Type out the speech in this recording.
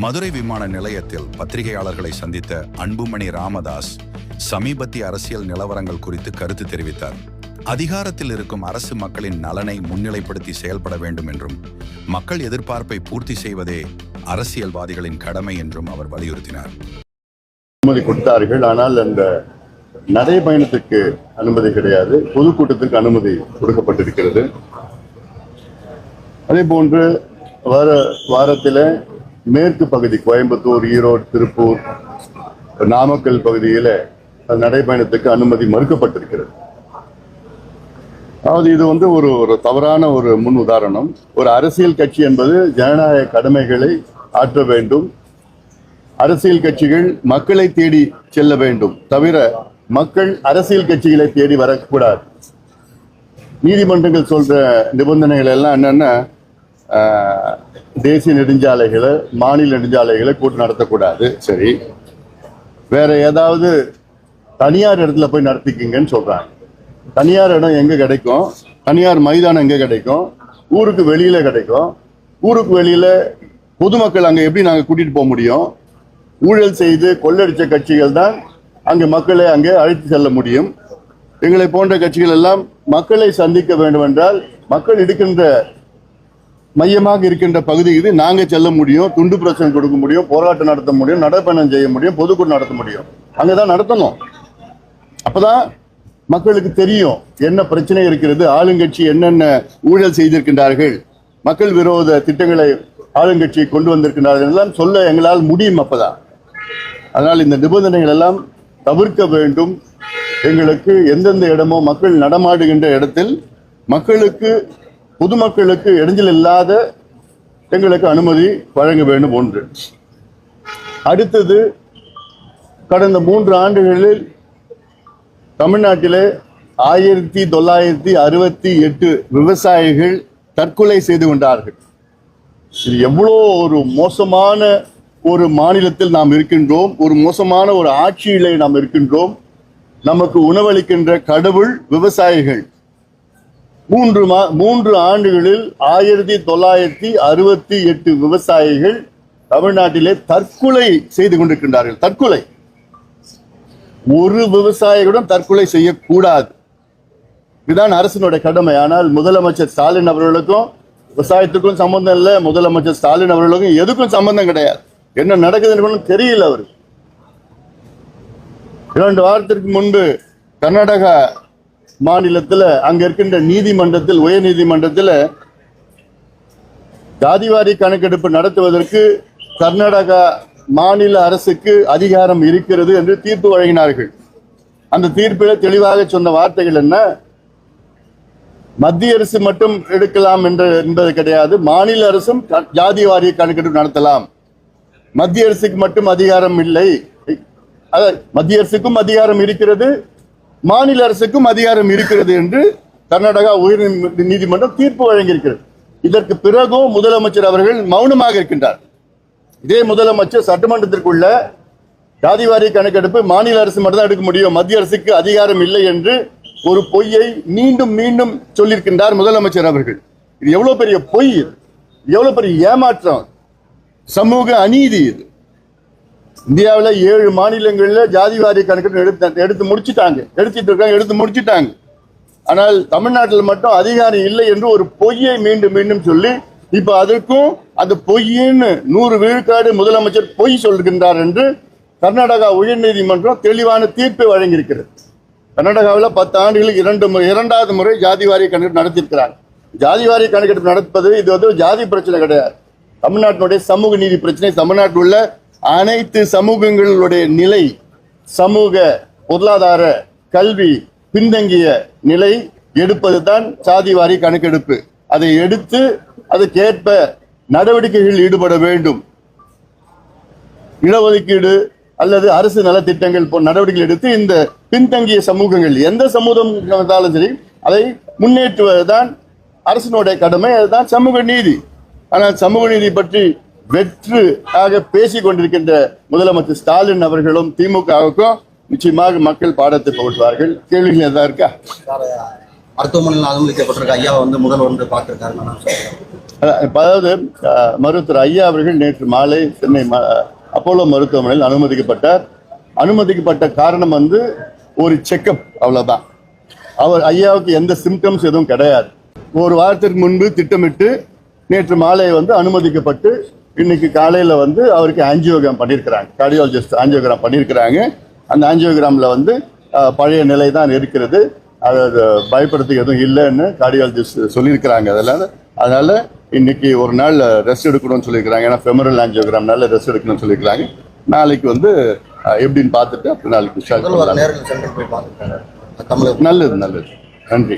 மதுரை விமான நிலையத்தில் பத்திரிகையாளர்களை சந்தித்த அன்புமணி ராமதாஸ் சமீபத்திய அரசியல் நிலவரங்கள் குறித்து கருத்து தெரிவித்தார். அதிகாரத்தில் இருக்கும் அரசு மக்களின் நலனை முன்னிலைப்படுத்தி செயல்பட வேண்டும் என்றும் மக்கள் எதிர்பார்ப்பை பூர்த்தி செய்வதே அரசியல்வாதிகளின் கடமை என்றும் அவர் வலியுறுத்தினார். அனுமதி கொடுத்தார்கள், ஆனால் அந்த நடைபயணத்துக்கு அனுமதி கிடையாது, பொதுக்கூட்டத்துக்கு அனுமதி கொடுக்கப்பட்டிருக்கிறது. அதே போன்று வாரத்தில் மேற்கு பகுதி கோயம்புத்தூர், ஈரோடு, திருப்பூர், நாமக்கல் பகுதியில் நடைபயணத்துக்கு அனுமதி மறுக்கப்பட்டிருக்கிறது. அதாவது இது ஒரு தவறான ஒரு முன் உதாரணம். ஒரு அரசியல் கட்சி என்பது ஜனநாயக கடமைகளை ஆற்ற வேண்டும். அரசியல் கட்சிகள் மக்களை தேடி செல்ல வேண்டும், தவிர மக்கள் அரசியல் கட்சிகளை தேடி வரக்கூடாது. நீதிமன்றங்கள் சொல்ற நிபந்தனைகள் எல்லாம் என்னன்னா, தேசிய நெடுஞ்சாலைகளை, மாநில நெடுஞ்சாலைகளை கூட்டம் நடத்தக்கூடாது. சரி, வேற ஏதாவது தனியார் இடத்துல போய் நடத்திக்கிங்கன்னு சொல்றாங்க. தனியார் இடம் எங்க கிடைக்கும்? தனியார் மைதானம் எங்க கிடைக்கும்? ஊருக்கு வெளியில கிடைக்கும். ஊருக்கு வெளியில பொதுமக்கள் அங்க எப்படி நாங்க கூட்டிட்டு போக முடியும்? ஊழல் செய்து கொள்ளடிச்ச கட்சிகள் தான் அங்கு மக்களை அங்கே அழைத்து செல்ல முடியும். எங்களை போன்ற கட்சிகள் எல்லாம் மக்களை சந்திக்க வேண்டும் என்றால் மக்கள் இருக்கின்ற மையமாக இருக்கின்ற பகுதிக்கு நாங்க செல்ல முடியும், துண்டு பிரச்சனை கொடுக்க முடியும், போராட்டம் நடத்த முடியும், நடைபயணம் செய்ய முடியும், பொதுக்கூட்டம் நடத்த முடியும். அங்கதான் நடத்தணும். அப்பதான் மக்களுக்கு தெரியும் என்ன பிரச்சனை இருக்கிறது, ஆளுங்கட்சி என்னென்ன ஊழல் செய்திருக்கின்றார்கள், மக்கள் விரோத திட்டங்களை ஆளுங்கட்சி கொண்டு வந்திருக்கின்றார்கள் எல்லாம் சொல்ல எங்களால் முடியும். அப்பதான் அதனால் இந்த நிபந்தனைகள் எல்லாம் தவிர்க்க வேண்டும். எங்களுக்கு எந்தெந்த இடமோ மக்கள் நடமாடுகின்ற இடத்தில் மக்களுக்கு, பொதுமக்களுக்கு இடைஞ்சல் இல்லாத எங்களுக்கு அனுமதி வழங்க வேண்டும். ஒன்று. அடுத்தது, கடந்த 3 ஆண்டுகளில் தமிழ்நாட்டிலே 1968 விவசாயிகள் தற்கொலை செய்து கொண்டார்கள். இது எவ்வளோ ஒரு மோசமான ஒரு மாநிலத்தில் நாம் இருக்கின்றோம், ஒரு மோசமான ஒரு ஆட்சியிலே நாம் இருக்கின்றோம். நமக்கு உணவளிக்கின்ற கடவுள் விவசாயிகள். 3 ஆண்டுகளில் 1968 விவசாயிகள் தமிழ்நாட்டிலே தற்கொலை செய்து கொண்டிருக்கின்றார்கள். தற்கொலை. ஒரு விவசாயிகளுடன் தற்கொலை செய்யக்கூடாது. இதுதான் அரசினுடைய கடமை. ஆனால் முதலமைச்சர் ஸ்டாலின் அவர்களுக்கும் விவசாயத்துக்கும் சம்பந்தம் இல்லை, முதலமைச்சர் ஸ்டாலின் அவர்களுக்கும் எதுக்கும் சம்பந்தம் கிடையாது. என்ன நடக்குதுன்னு தெரியல. அவருக்கு 2 வாரத்திற்கு முன்பு கர்நாடகா மாநிலத்தில் அங்க இருக்கின்ற நீதிமன்றத்தில், உயர் நீதிமன்றத்தில் ஜாதிவாரி கணக்கெடுப்பு நடத்துவதற்கு கர்நாடகா மாநில அரசுக்கு அதிகாரம் இருக்கிறது என்று தீர்ப்பு வழங்கினார்கள். அந்த தீர்ப்பில் தெளிவாக சொன்ன வார்த்தைகள் என்ன? மத்திய அரசு மட்டும் எடுக்கலாம் என்பது கிடையாது, மாநில அரசும் ஜாதிவாரி கணக்கெடுப்பு நடத்தலாம். மத்திய அரசுக்கு மட்டும் அதிகாரம் இல்லை, மத்திய அரசுக்கும் அதிகாரம் இருக்கிறது, மாநில அரசுக்கும் அதிகாரம் இருக்கிறது என்று கர்நாடகா உயர் நீதிமன்றம் தீர்ப்பு வழங்கியிருக்கிறது. இதற்கு பிறகும் முதலமைச்சர் அவர்கள் மௌனமாக இருக்கின்றார். இதே முதலமைச்சர் சட்டமன்றத்திற்குள்ள ஜாதிவாரி கணக்கெடுப்பு மாநில அரசு மட்டும் தான் எடுக்க முடியும், மத்திய அரசுக்கு அதிகாரம் இல்லை என்று ஒரு பொய்யை மீண்டும் மீண்டும் சொல்லியிருக்கின்றார் முதலமைச்சர் அவர்கள். இது எவ்வளவு பெரிய பொய், எவ்வளவு பெரிய ஏமாற்றம், சமூக அநீதி இது. இந்தியாவில் 7 மாநிலங்களில் ஜாதிவாரி கணக்கெடுப்பு எடுத்து முடிச்சிட்டாங்க. ஆனால் தமிழ்நாட்டில் மட்டும் அதிகாரம் இல்லை என்று ஒரு பொய்யை மீண்டும் மீண்டும் சொல்லி, இப்ப அதற்கும் அந்த பொய்யின்னு 100 விழுக்காடு முதலமைச்சர் பொய் சொல்கின்றார் என்று கர்நாடகா உயர் நீதிமன்றம் தெளிவான தீர்ப்பை வழங்கியிருக்கிறது. கர்நாடகாவில் 10 ஆண்டுகளுக்கு 2வது முறை ஜாதிவாரி கணக்கெடுப்பு நடத்தியிருக்கிறார். ஜாதிவாரி கணக்கெடுப்பு நடப்பது இது ஜாதி பிரச்சனை கிடையாது, தமிழ்நாட்டினுடைய சமூக நீதி பிரச்சனை. தமிழ்நாட்டில் உள்ள அனைத்து சமூகங்களுடைய நிலை, சமூக, பொருளாதார, கல்வி பின்தங்கிய நிலை எடுப்பதுதான் ஜாதிவாரி கணக்கெடுப்பு. அதை எடுத்து அதுக்கேற்ப நடவடிக்கைகளில் ஈடுபட வேண்டும். இடஒதுக்கீடு அல்லது அரசு நலத்திட்டங்கள் போன்ற நடவடிக்கைகள் எடுத்து இந்த பின்தங்கிய சமூகங்கள், எந்த சமூகம் இருந்தாலும் சரி, அதை முன்னேற்றுவதுதான் அரசினுடைய கடமை. அதுதான் சமூக நீதி. ஆனால் சமூக நீதி பற்றி வெற்றாக பேசிக் கொண்டிருக்கின்ற முதலமைச்சர் ஸ்டாலின் அவர்களும் திமுகவுக்கும் நிச்சயமாக மக்கள் பாடத்தை போடுவார்கள். கேள்விகள் எதாவது இருக்கா? மருத்துவமனையில் அனுமதிக்கப்பட்டிருக்க ஐயா முதல்வர் பார்த்திருக்காரு. அதாவது மருத்துவர் ஐயா அவர்கள் நேற்று மாலை சென்னை அப்போலோ மருத்துவமனையில் அனுமதிக்கப்பட்ட காரணம் வந்து ஒரு செக்கப், அவ்வளவுதான். ஐயாவுக்கு எந்த சிம்டம்ஸ் எதுவும் கிடையாது. ஒரு வாரத்திற்கு முன்பு திட்டமிட்டு நேற்று மாலை வந்து அனுமதிக்கப்பட்டு இன்னைக்கு காலையில வந்து அவருக்கு ஆஞ்சியோகிராம் பண்ணியிருக்கிறாங்க, கார்டியாலஜிஸ்ட் ஆஞ்சியோகிராம் பண்ணியிருக்கிறாங்க. அந்த ஆஞ்சியோகிராம்ல வந்து பழைய நிலை தான் இருக்கிறது, அது பயப்படுறதுக்கு எதுவும் இல்லைன்னு கார்டியாலஜிஸ்ட் சொல்லியிருக்கிறாங்க. அதனால இன்னைக்கு ஒரு நாள் ரெஸ்ட் எடுக்கணும்னு சொல்லியிருக்கிறாங்க. ஏன்னா ஃபெமரல் ஆஞ்சியோகிராம்னால ரெஸ்ட் எடுக்கணும்னு சொல்லியிருக்கிறாங்க. நாளைக்கு வந்து எப்படின்னு பார்த்துட்டு அப்படி நாளைக்கு நல்லது. நன்றி.